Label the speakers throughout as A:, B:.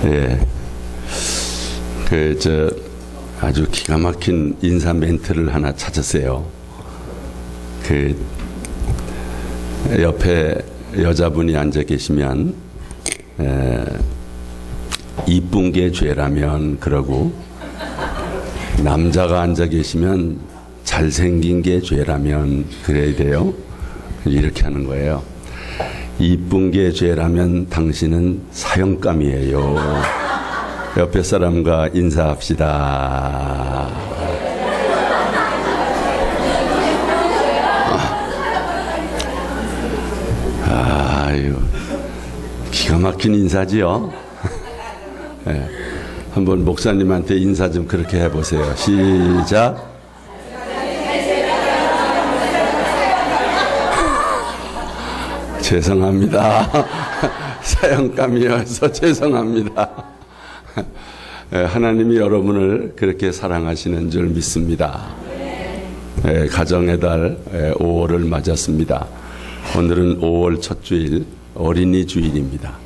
A: 예. 아주 기가 막힌 인사 멘트를 하나 찾았어요. 옆에 여자분이 앉아 계시면, 이쁜 게 죄라면 그러고, 남자가 앉아 계시면 잘생긴 게 죄라면 그래야 돼요. 이렇게 하는 거예요. 이쁜 게 죄라면 당신은 사형감이에요. 옆에 사람과 인사합시다. 아유, 기가 막힌 인사지요. 네. 한번 목사님한테 인사 좀 그렇게 해보세요. 시작. 죄송합니다. 사형감이어서 죄송합니다. 하나님이 여러분을 그렇게 사랑하시는 줄 믿습니다. 가정의 달 5월을 맞았습니다. 오늘은 5월 첫 주일, 어린이 주일입니다.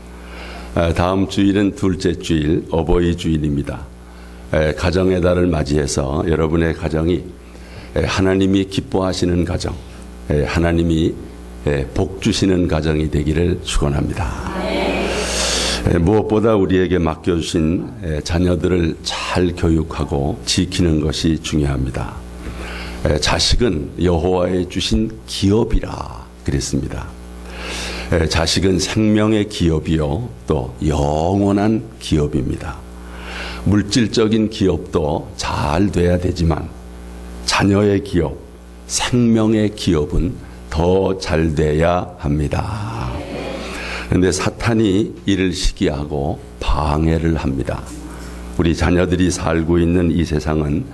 A: 다음 주일은 둘째 주일, 어버이 주일입니다. 가정의 달을 맞이해서 여러분의 가정이 하나님이 기뻐하시는 가정, 하나님이 복 주시는 가정이 되기를 축원합니다. 무엇보다 우리에게 맡겨주신 자녀들을 잘 교육하고 지키는 것이 중요합니다. 자식은 여호와의 주신 기업이라 그랬습니다. 자식은 생명의 기업이요, 또 영원한 기업입니다. 물질적인 기업도 잘 돼야 되지만 자녀의 기업, 생명의 기업은 더 잘 돼야 합니다. 그런데 사탄이 이를 시기하고 방해를 합니다. 우리 자녀들이 살고 있는 이 세상은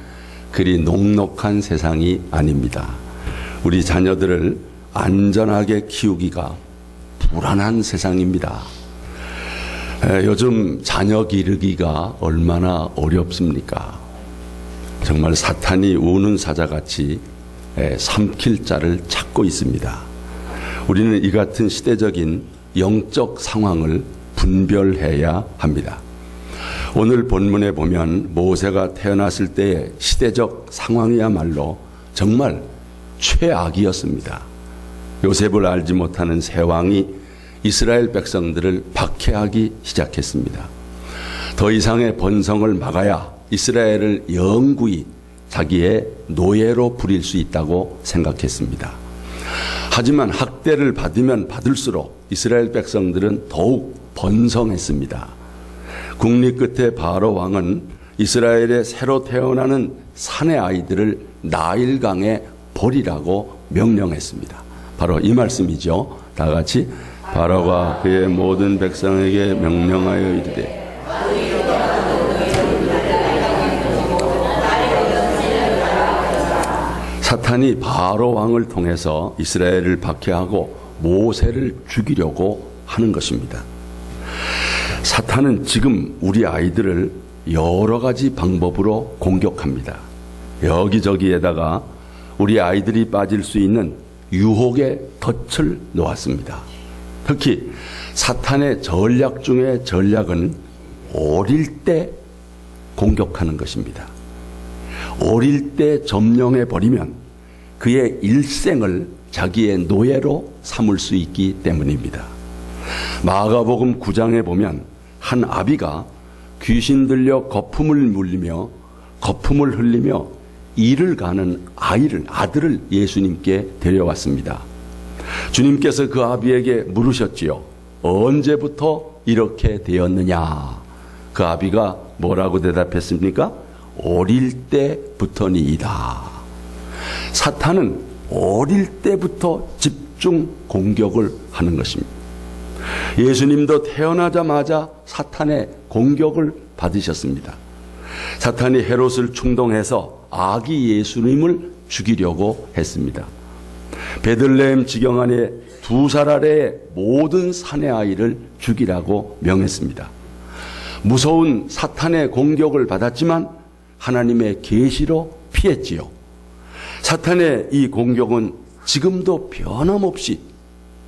A: 그리 녹록한 세상이 아닙니다. 우리 자녀들을 안전하게 키우기가 불안한 세상입니다. 요즘 자녀 기르기가 얼마나 어렵습니까? 정말 사탄이 우는 사자같이 삼킬 자를 찾고 있습니다. 우리는 이 같은 시대적인 영적 상황을 분별해야 합니다. 오늘 본문에 보면 모세가 태어났을 때의 시대적 상황이야말로 정말 최악이었습니다. 요셉을 알지 못하는 새 왕이 이스라엘 백성들을 박해하기 시작했습니다. 더 이상의 번성을 막아야 이스라엘을 영구히 자기의 노예로 부릴 수 있다고 생각했습니다. 하지만 학대를 받으면 받을수록 이스라엘 백성들은 더욱 번성했습니다. 국리 끝에 바로 왕은 이스라엘에 새로 태어나는 사내 아이들을 나일강에 버리라고 명령했습니다. 바로 이 말씀이죠. 다 같이 바로가 그의 모든 백성에게 명령하여 이르되 사탄이 바로 왕을 통해서 이스라엘을 박해하고 모세를 죽이려고 하는 것입니다. 사탄은 지금 우리 아이들을 여러 가지 방법으로 공격합니다. 여기저기에다가 우리 아이들이 빠질 수 있는 유혹의 덫을 놓았습니다. 특히 사탄의 전략 중에 전략은 어릴 때 공격하는 것입니다. 어릴 때 점령해 버리면 그의 일생을 자기의 노예로 삼을 수 있기 때문입니다. 마가복음 9장에 보면 한 아비가 귀신 들려 거품을 흘리며 이를 가는 아들을 예수님께 데려왔습니다. 주님께서 그 아비에게 물으셨지요. 언제부터 이렇게 되었느냐? 그 아비가 뭐라고 대답했습니까? 어릴 때부터니이다. 사탄은 어릴 때부터 집중 공격을 하는 것입니다. 예수님도 태어나자마자 사탄의 공격을 받으셨습니다. 사탄이 헤롯을 충동해서 아기 예수님을 죽이려고 했습니다. 베들레헴 지경 안에 2살 아래의 모든 사내 아이를 죽이라고 명했습니다. 무서운 사탄의 공격을 받았지만 하나님의 계시로 피했지요. 사탄의 이 공격은 지금도 변함없이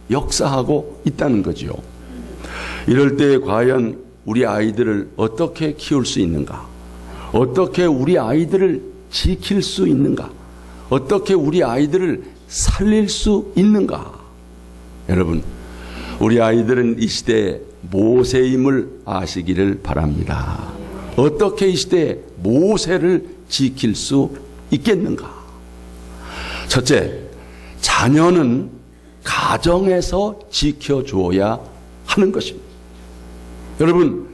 A: 역사하고 있다는 거지요. 이럴 때 과연 우리 아이들을 어떻게 키울 수 있는가? 어떻게 우리 아이들을 지킬 수 있는가? 어떻게 우리 아이들을 살릴 수 있는가? 여러분, 우리 아이들은 이 시대에 모세임을 아시기를 바랍니다. 어떻게 이 시대에 모세를 지킬 수 있겠는가? 첫째, 자녀는 가정에서 지켜줘야 하는 것입니다. 여러분,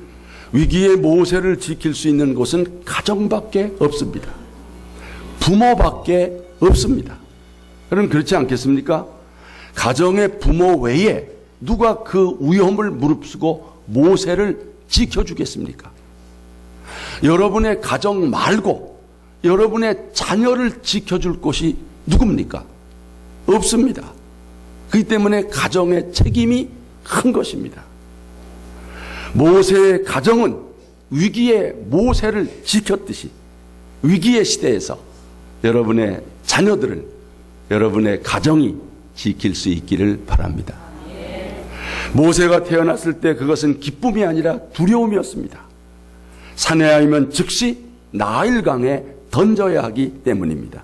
A: 위기의 모세를 지킬 수 있는 곳은 가정밖에 없습니다. 부모밖에 없습니다. 여러분, 그렇지 않겠습니까? 가정의 부모 외에 누가 그 위험을 무릅쓰고 모세를 지켜주겠습니까? 여러분의 가정 말고 여러분의 자녀를 지켜줄 곳이 누굽니까? 없습니다. 그렇기 때문에 가정의 책임이 큰 것입니다. 모세의 가정은 위기의 모세를 지켰듯이 위기의 시대에서 여러분의 자녀들을 여러분의 가정이 지킬 수 있기를 바랍니다. 모세가 태어났을 때 그것은 기쁨이 아니라 두려움이었습니다. 사내아이면 즉시 나일강에 던져야 하기 때문입니다.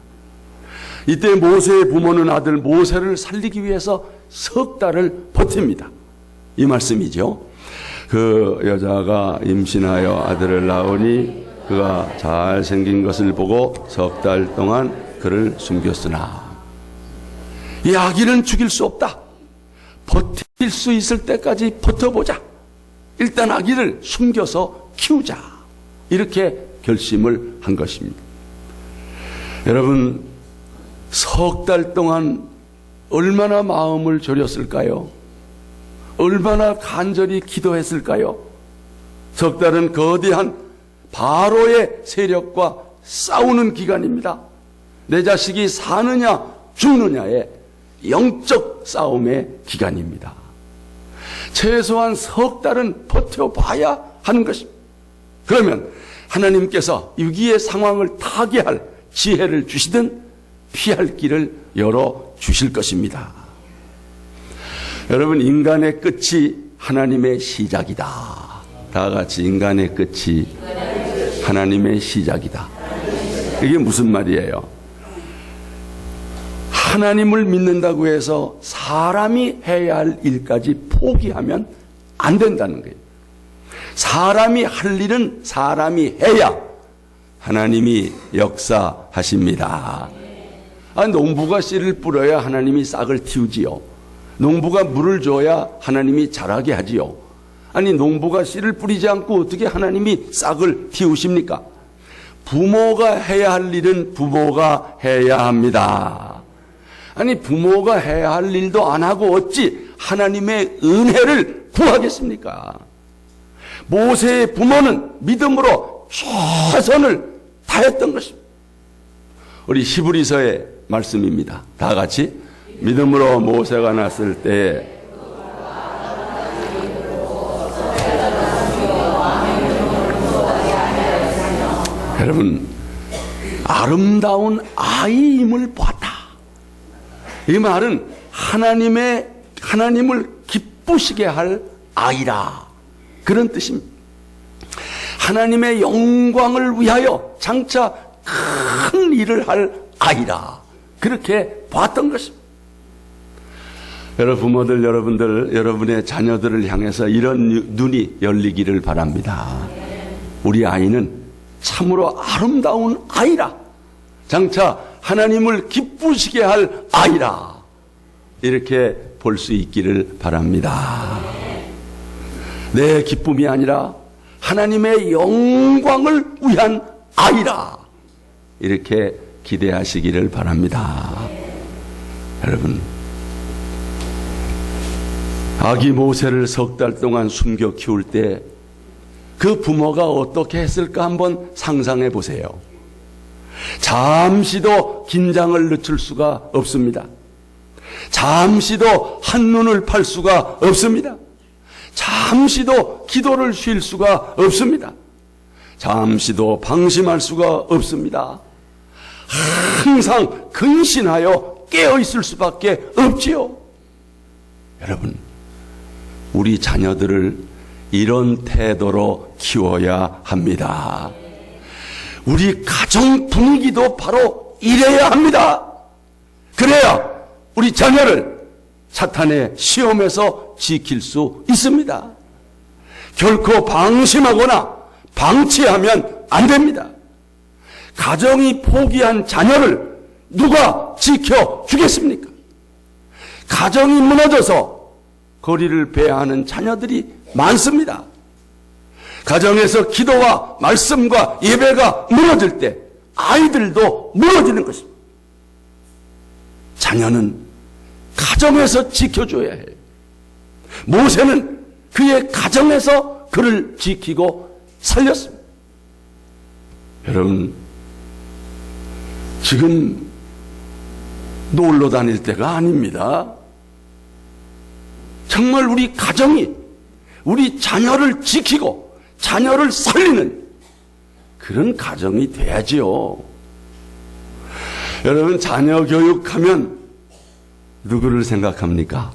A: 이때 모세의 부모는 아들 모세를 살리기 위해서 석 달을 버팁니다. 이 말씀이죠. 그 여자가 임신하여 아들을 낳으니 그가 잘생긴 것을 보고 석 달 동안 그를 숨겼으나 이 아기는 죽일 수 없다. 버틸 수 있을 때까지 버텨보자. 일단 아기를 숨겨서 키우자. 이렇게 결심을 한 것입니다. 여러분, 석 달 동안 얼마나 마음을 졸였을까요? 얼마나 간절히 기도했을까요? 석 달은 거대한 바로의 세력과 싸우는 기간입니다. 내 자식이 사느냐 죽느냐의 영적 싸움의 기간입니다. 최소한 석 달은 버텨봐야 하는 것입니다. 그러면 하나님께서 위기의 상황을 타개할 지혜를 주시든 피할 길을 열어주실 것입니다. 여러분, 인간의 끝이 하나님의 시작이다. 다 같이 인간의 끝이 하나님의 시작이다. 이게 무슨 말이에요? 하나님을 믿는다고 해서 사람이 해야 할 일까지 포기하면 안 된다는 거예요. 사람이 할 일은 사람이 해야 하나님이 역사하십니다. 농부가 씨를 뿌려야 하나님이 싹을 틔우지요. 농부가 물을 줘야 하나님이 자라게 하지요. 아니, 농부가 씨를 뿌리지 않고 어떻게 하나님이 싹을 틔우십니까? 부모가 해야 할 일은 부모가 해야 합니다. 아니, 부모가 해야 할 일도 안 하고 어찌 하나님의 은혜를 구하겠습니까? 모세의 부모는 믿음으로 최선을 다했던 것입니다. 우리 히브리서의 말씀입니다. 다 같이 믿음으로 모세가 났을 때 여러분, 아름다운 아이임을 보았다. 이 말은 하나님을 기쁘시게 할 아이라, 그런 뜻입니다. 하나님의 영광을 위하여 장차 큰 일을 할 아이라, 그렇게 봤던 것입니다. 여러분, 부모들, 여러분들, 여러분의 자녀들을 향해서 이런 눈이 열리기를 바랍니다. 우리 아이는 참으로 아름다운 아이라, 장차 하나님을 기쁘시게 할 아이라, 이렇게 볼 수 있기를 바랍니다. 내 기쁨이 아니라 하나님의 영광을 위한 아이라, 이렇게 기대하시기를 바랍니다. 여러분, 아기 모세를 석 달 동안 숨겨 키울 때 그 부모가 어떻게 했을까 한번 상상해 보세요. 잠시도 긴장을 늦출 수가 없습니다. 잠시도 한눈을 팔 수가 없습니다. 잠시도 기도를 쉴 수가 없습니다. 잠시도 방심할 수가 없습니다. 항상 근신하여 깨어 있을 수밖에 없지요. 여러분, 우리 자녀들을 이런 태도로 키워야 합니다. 우리 가정 분위기도 바로 이래야 합니다. 그래야 우리 자녀를 사탄의 시험에서 지킬 수 있습니다. 결코 방심하거나 방치하면 안 됩니다. 가정이 포기한 자녀를 누가 지켜주겠습니까? 가정이 무너져서 거리를 배하는 자녀들이 많습니다. 가정에서 기도와 말씀과 예배가 무너질 때 아이들도 무너지는 것입니다. 자녀는 가정에서 지켜줘야 해요. 모세는 그의 가정에서 그를 지키고 살렸습니다. 여러분, 지금 놀러 다닐 때가 아닙니다. 정말 우리 가정이 우리 자녀를 지키고 자녀를 살리는 그런 가정이 돼야지요. 여러분, 자녀 교육하면 누구를 생각합니까?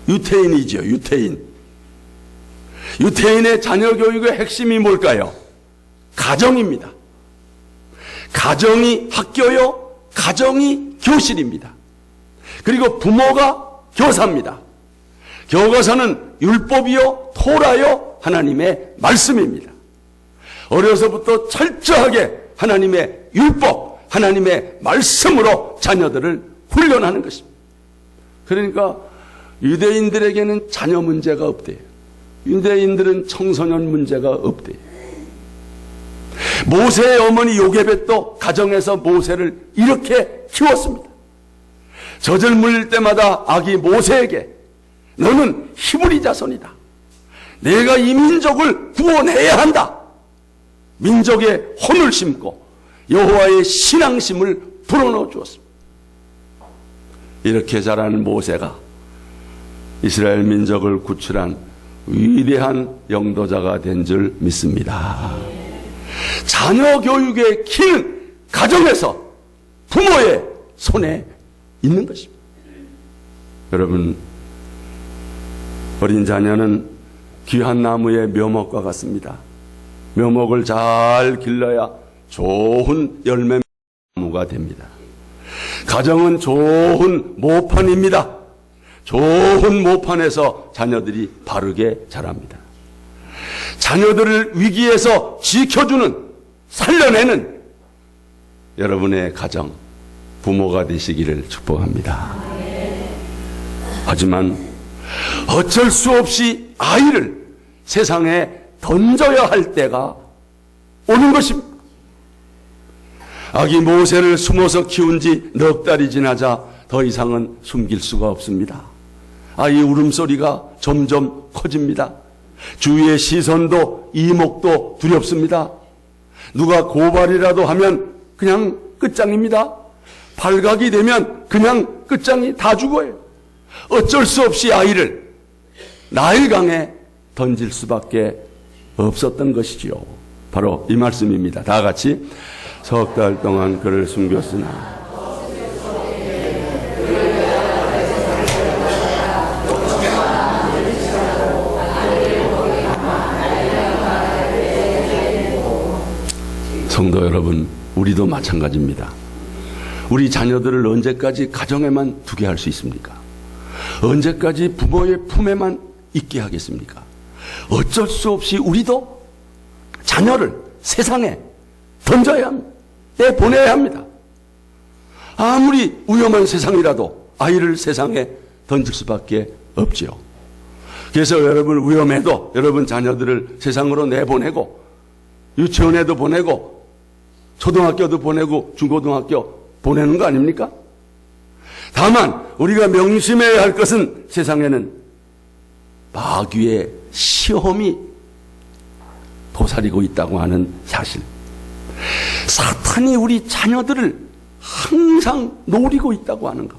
A: 유태인이죠, 유태인. 유태인의 자녀 교육의 핵심이 뭘까요? 가정입니다. 가정이 학교요, 가정이 교실입니다. 그리고 부모가 교사입니다. 교과서는 율법이요, 토라요, 하나님의 말씀입니다. 어려서부터 철저하게 하나님의 율법, 하나님의 말씀으로 자녀들을 훈련하는 것입니다. 그러니까 유대인들에게는 자녀 문제가 없대요. 유대인들은 청소년 문제가 없대요. 모세의 어머니 요게벳도 가정에서 모세를 이렇게 키웠습니다. 젖을 물릴 때마다 아기 모세에게 너는 히브리 자손이다. 내가 이 민족을 구원해야 한다. 민족의 혼을 심고 여호와의 신앙심을 불어넣어 주었습니다. 이렇게 자라는 모세가 이스라엘 민족을 구출한 위대한 영도자가 된 줄 믿습니다. 자녀 교육의 키는 가정에서 부모의 손에 있는 것입니다. 여러분, 어린 자녀는 귀한 나무의 묘목과 같습니다. 묘목을 잘 길러야 좋은 열매 나무가 됩니다. 가정은 좋은 모판입니다. 좋은 모판에서 자녀들이 바르게 자랍니다. 자녀들을 위기에서 지켜주는, 살려내는 여러분의 가정, 부모가 되시기를 축복합니다. 하지만 어쩔 수 없이 아이를 세상에 던져야 할 때가 오는 것입니다. 아기 모세를 숨어서 키운 지 넉 달이 지나자 더 이상은 숨길 수가 없습니다. 아이 울음소리가 점점 커집니다. 주위의 시선도 이목도 두렵습니다. 누가 고발이라도 하면 그냥 끝장입니다. 발각이 되면 그냥 끝장이 다 죽어요. 어쩔 수 없이 아이를 나일강에 던질 수밖에 없었던 것이지요. 바로 이 말씀입니다. 다 같이 석 달 동안 그를 숨겼으나 성도 여러분, 우리도 마찬가지입니다. 우리 자녀들을 언제까지 가정에만 두게 할 수 있습니까? 언제까지 부모의 품에만 있게 하겠습니까? 어쩔 수 없이 우리도 자녀를 세상에 던져야 합니다. 내보내야 합니다. 아무리 위험한 세상이라도 아이를 세상에 던질 수밖에 없지요. 그래서 여러분, 위험해도 여러분 자녀들을 세상으로 내보내고 유치원에도 보내고 초등학교도 보내고 중고등학교 보내는 거 아닙니까? 다만 우리가 명심해야 할 것은 세상에는 마귀의 시험이 도사리고 있다고 하는 사실. 사탄이 우리 자녀들을 항상 노리고 있다고 하는 것.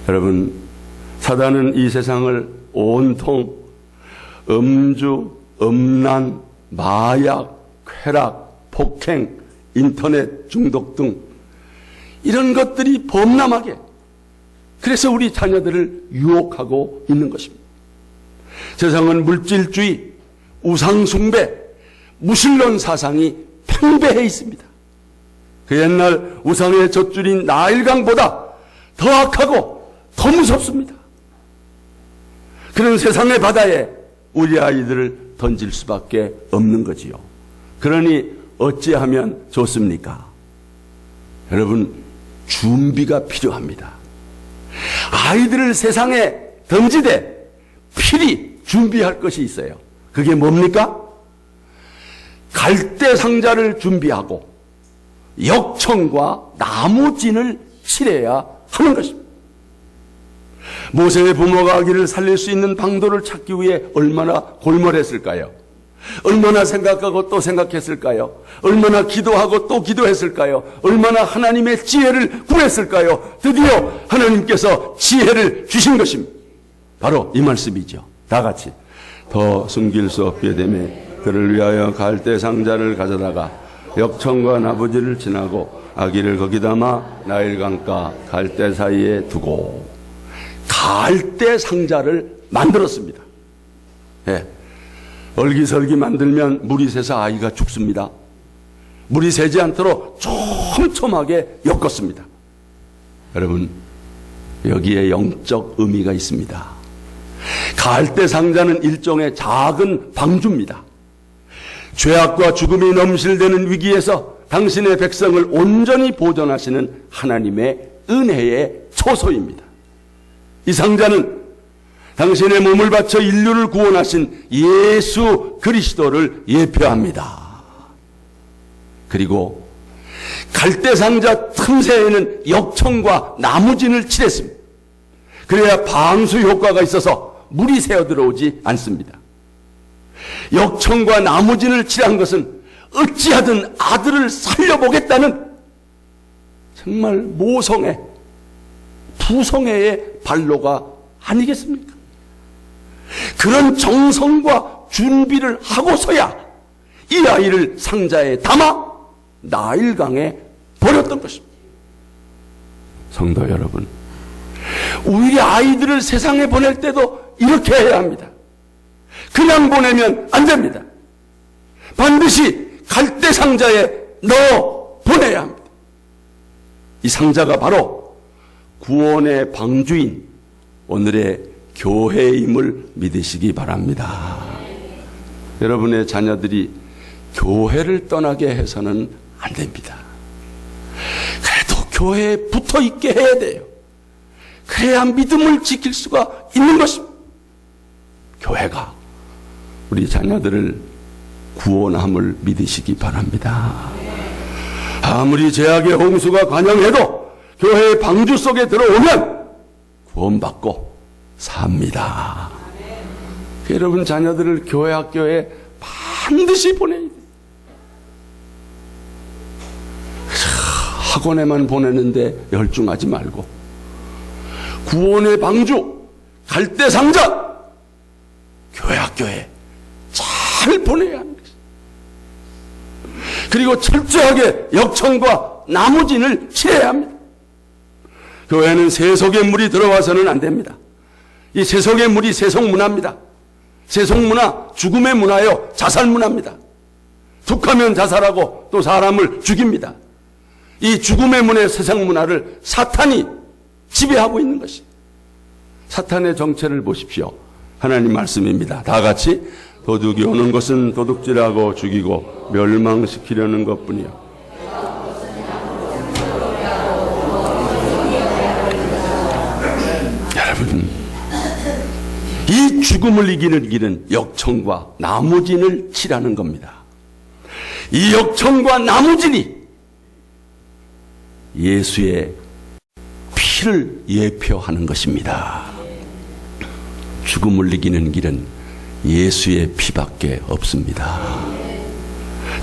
A: 여러분, 사단은 이 세상을 온통 음주, 음란, 마약, 쾌락, 폭행, 인터넷 중독 등 이런 것들이 범람하게 그래서 우리 자녀들을 유혹하고 있는 것입니다. 세상은 물질주의, 우상숭배, 무신론 사상이 팽배해 있습니다. 그 옛날 우상의 젖줄인 나일강보다 더 악하고 더 무섭습니다. 그런 세상의 바다에 우리 아이들을 던질 수밖에 없는 거지요. 그러니 어찌하면 좋습니까? 여러분, 준비가 필요합니다. 아이들을 세상에 던지되 필히 준비할 것이 있어요. 그게 뭡니까? 갈대 상자를 준비하고 역청과 나무진을 칠해야 하는 것입니다. 모세의 부모가 아기를 살릴 수 있는 방도를 찾기 위해 얼마나 골몰했을까요? 얼마나 생각하고 또 생각했을까요? 얼마나 기도하고 또 기도했을까요? 얼마나 하나님의 지혜를 구했을까요? 드디어 하나님께서 지혜를 주신 것입니다. 바로 이 말씀이죠. 다 같이. 더 숨길 수 없게 되매 그를 위하여 갈대 상자를 가져다가 역청과 나부지를 지나고 아기를 거기 담아 나일강가 갈대 사이에 두고 갈대 상자를 만들었습니다. 예. 얼기설기 만들면 물이 새서 아이가 죽습니다. 물이 새지 않도록 촘촘하게 엮었습니다. 여러분, 여기에 영적 의미가 있습니다. 갈대 상자는 일종의 작은 방주입니다. 죄악과 죽음이 넘실대는 위기에서 당신의 백성을 온전히 보존하시는 하나님의 은혜의 초소입니다. 이 상자는 당신의 몸을 바쳐 인류를 구원하신 예수 그리스도를 예표합니다. 그리고 갈대상자 틈새에는 역청과 나무진을 칠했습니다. 그래야 방수 효과가 있어서 물이 새어 들어오지 않습니다. 역청과 나무진을 칠한 것은 어찌하든 아들을 살려보겠다는 정말 모성애, 부성애의 발로가 아니겠습니까? 그런 정성과 준비를 하고서야 이 아이를 상자에 담아 나일강에 버렸던 것입니다. 성도 여러분, 우리 아이들을 세상에 보낼 때도 이렇게 해야 합니다. 그냥 보내면 안 됩니다. 반드시 갈대 상자에 넣어 보내야 합니다. 이 상자가 바로 구원의 방주인 오늘의 교회임을 믿으시기 바랍니다. 여러분의 자녀들이 교회를 떠나게 해서는 안 됩니다. 그래도 교회에 붙어 있게 해야 돼요. 그래야 믿음을 지킬 수가 있는 것입니다. 교회가 우리 자녀들을 구원함을 믿으시기 바랍니다. 아무리 죄악의 홍수가 관영해도 교회의 방주 속에 들어오면 구원받고 삽니다. 여러분 자녀들을 교회 학교에 반드시 보내야 돼요. 학원에만 보내는데 열중하지 말고 구원의 방주, 갈대 상자, 교회 학교에 잘 보내야 합니다. 그리고 철저하게 역청과 나무진을 칠해야 합니다. 교회는 세속의 물이 들어와서는 안 됩니다. 이 세속의 물이 세속 문화입니다. 세속 문화, 죽음의 문화요, 자살 문화입니다. 툭하면 자살하고 또 사람을 죽입니다. 이 죽음의 문화의 세상 문화를 사탄이 지배하고 있는 것이. 사탄의 정체를 보십시오. 하나님 말씀입니다. 다 같이 도둑이 오는 것은 도둑질하고 죽이고 멸망시키려는 것뿐이요. 여러분, 이 죽음을 이기는 길은 역청과 나무진을 칠하는 겁니다. 이 역청과 나무진이 예수의 피를 예표하는 것입니다. 죽음을 이기는 길은 예수의 피밖에 없습니다.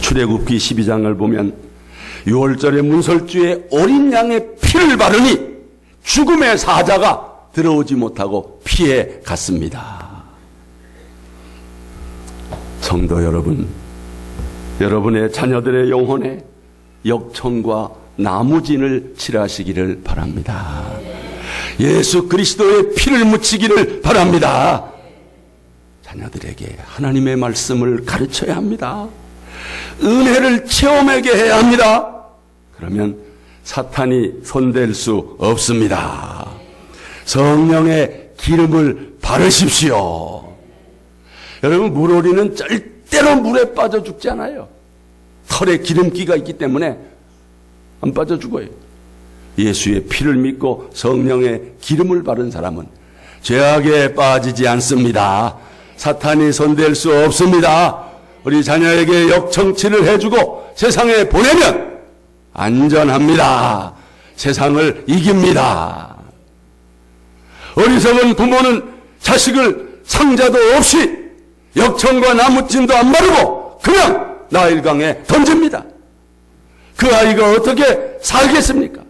A: 출애굽기 12장을 보면 6월절의 문설주에 어린 양의 피를 바르니 죽음의 사자가 들어오지 못하고 피해 갔습니다. 성도 여러분, 여러분의 자녀들의 영혼에 역청과 나무진을 칠하시기를 바랍니다. 예수 그리스도의 피를 묻히기를 바랍니다. 자녀들에게 하나님의 말씀을 가르쳐야 합니다. 은혜를 체험하게 해야 합니다. 그러면 사탄이 손댈 수 없습니다. 성령의 기름을 바르십시오. 여러분, 물오리는 절대로 물에 빠져 죽지 않아요. 털에 기름기가 있기 때문에 안 빠져 죽어요. 예수의 피를 믿고 성령의 기름을 바른 사람은 죄악에 빠지지 않습니다. 사탄이 손댈 수 없습니다. 우리 자녀에게 역청치를 해주고 세상에 보내면 안전합니다. 세상을 이깁니다. 어리석은 부모는 자식을 상자도 없이 역청과 나무찜도 안 바르고 그냥 나일강에 던집니다. 그 아이가 어떻게 살겠습니까?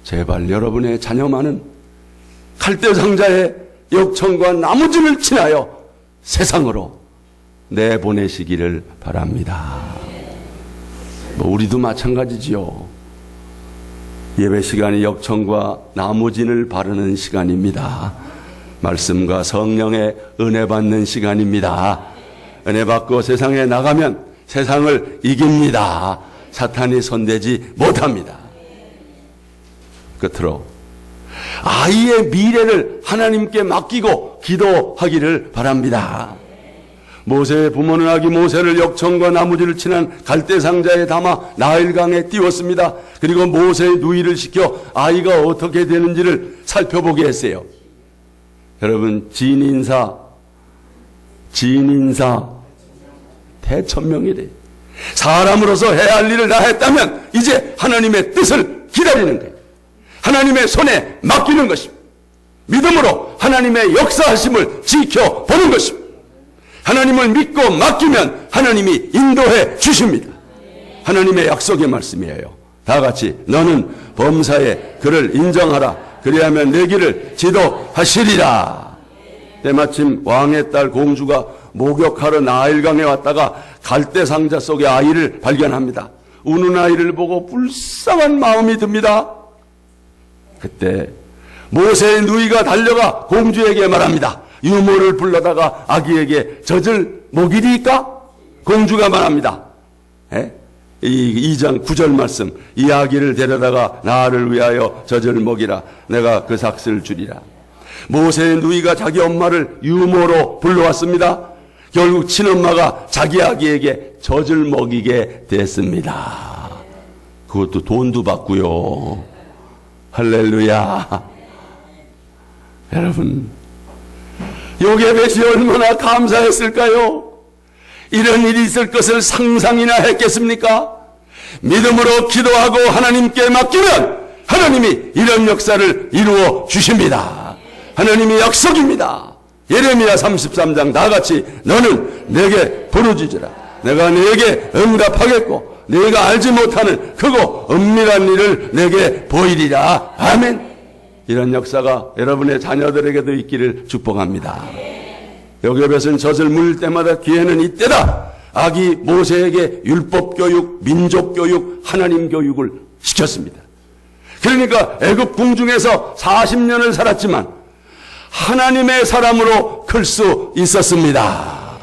A: 제발 여러분의 자녀만은 갈대상자에 역청과 나무찜을 친하여 세상으로 내보내시기를 바랍니다. 우리도 마찬가지지요. 예배 시간이 역청과 나무진을 바르는 시간입니다. 말씀과 성령의 은혜 받는 시간입니다. 은혜 받고 세상에 나가면 세상을 이깁니다. 사탄이 손대지 못합니다. 끝으로 아이의 미래를 하나님께 맡기고 기도하기를 바랍니다. 모세의 부모는 아기 모세를 역청과 나무질을 친한 갈대상자에 담아 나일강에 띄웠습니다. 그리고 모세의 누이를 시켜 아이가 어떻게 되는지를 살펴보게 했어요. 여러분, 진인사 대천명이래. 사람으로서 해야 할 일을 다 했다면 이제 하나님의 뜻을 기다리는 거예요. 하나님의 손에 맡기는 것입니다. 믿음으로 하나님의 역사하심을 지켜보는 것입니다. 하나님을 믿고 맡기면 하나님이 인도해 주십니다. 하나님의 약속의 말씀이에요. 다 같이 너는 범사에 그를 인정하라. 그리하면 내 길을 지도하시리라. 때마침 왕의 딸 공주가 목욕하러 나일강에 왔다가 갈대상자 속에 아이를 발견합니다. 우는 아이를 보고 불쌍한 마음이 듭니다. 그때 모세의 누이가 달려가 공주에게 말합니다. 유모를 불러다가 아기에게 젖을 먹이리까? 공주가 말합니다. 2장 9절 말씀. 이 아기를 데려다가 나를 위하여 젖을 먹이라. 내가 그 삭슬 주리라. 모세의 누이가 자기 엄마를 유모로 불러왔습니다. 결국 친엄마가 자기 아기에게 젖을 먹이게 됐습니다. 그것도 돈도 받고요. 할렐루야. 여러분, 요게벳이 얼마나 감사했을까요? 이런 일이 있을 것을 상상이나 했겠습니까? 믿음으로 기도하고 하나님께 맡기면 하나님이 이런 역사를 이루어 주십니다. 하나님이 약속입니다. 예레미야 33장 다같이 너는 내게 부르짖으라. 내가 네게 응답하겠고 네가 알지 못하는 크고 은밀한 일을 내게 보이리라. 아멘. 이런 역사가 여러분의 자녀들에게도 있기를 축복합니다. 요게벳은 젖을 물릴 때마다 기회는 이때다. 아기 모세에게 율법 교육, 민족 교육, 하나님 교육을 시켰습니다. 그러니까 애굽 궁중에서 40년을 살았지만 하나님의 사람으로 클 수 있었습니다.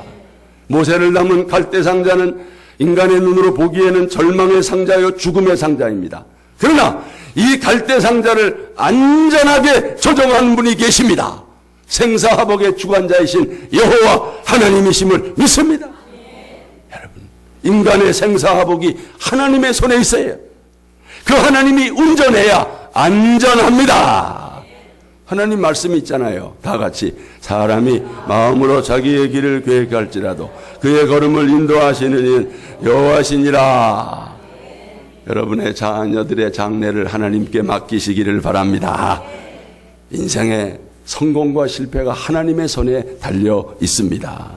A: 모세를 담은 갈대상자는 인간의 눈으로 보기에는 절망의 상자요 죽음의 상자입니다. 그러나 이 갈대상자를 안전하게 조정하는 분이 계십니다. 생사화복의 주관자이신 여호와 하나님이심을 믿습니다. 여러분, 인간의 생사화복이 하나님의 손에 있어요. 그 하나님이 운전해야 안전합니다. 하나님 말씀이 있잖아요. 다 같이 사람이 마음으로 자기의 길을 계획할지라도 그의 걸음을 인도하시는 이는 여호와시니라. 여러분의 자녀들의 장래를 하나님께 맡기시기를 바랍니다. 인생의 성공과 실패가 하나님의 손에 달려 있습니다.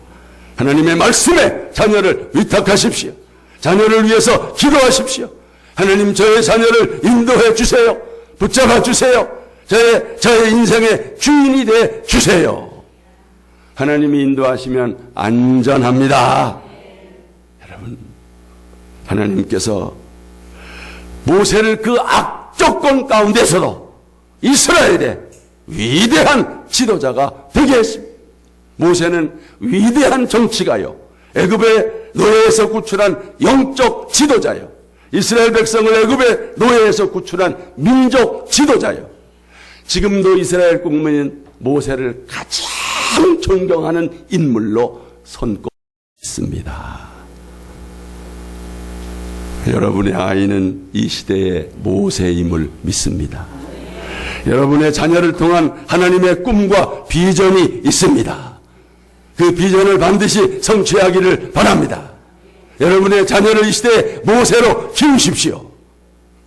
A: 하나님의 말씀에 자녀를 위탁하십시오. 자녀를 위해서 기도하십시오. 하나님, 저의 자녀를 인도해 주세요. 붙잡아 주세요. 저의 인생의 주인이 돼 주세요. 하나님이 인도하시면 안전합니다. 여러분, 하나님께서 모세를 그 악조건 가운데서도 이스라엘의 위대한 지도자가 되게 했습니다. 모세는 위대한 정치가요, 애굽의 노예에서 구출한 영적 지도자요, 이스라엘 백성을 애굽의 노예에서 구출한 민족 지도자요, 지금도 이스라엘 국민은 모세를 가장 존경하는 인물로 손꼽고 있습니다. 여러분의 아이는 이 시대의 모세임을 믿습니다. 여러분의 자녀를 통한 하나님의 꿈과 비전이 있습니다. 그 비전을 반드시 성취하기를 바랍니다. 여러분의 자녀를 이 시대의 모세로 키우십시오.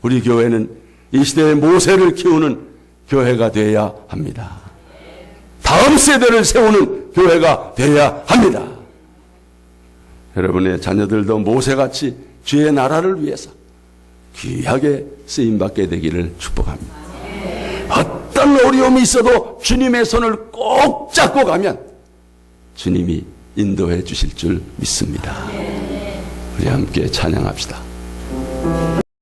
A: 우리 교회는 이 시대의 모세를 키우는 교회가 되어야 합니다. 다음 세대를 세우는 교회가 되어야 합니다. 여러분의 자녀들도 모세같이 주의 나라를 위해서 귀하게 쓰임받게 되기를 축복합니다. 어떤 어려움이 있어도 주님의 손을 꼭 잡고 가면 주님이 인도해 주실 줄 믿습니다. 우리 함께 찬양합시다.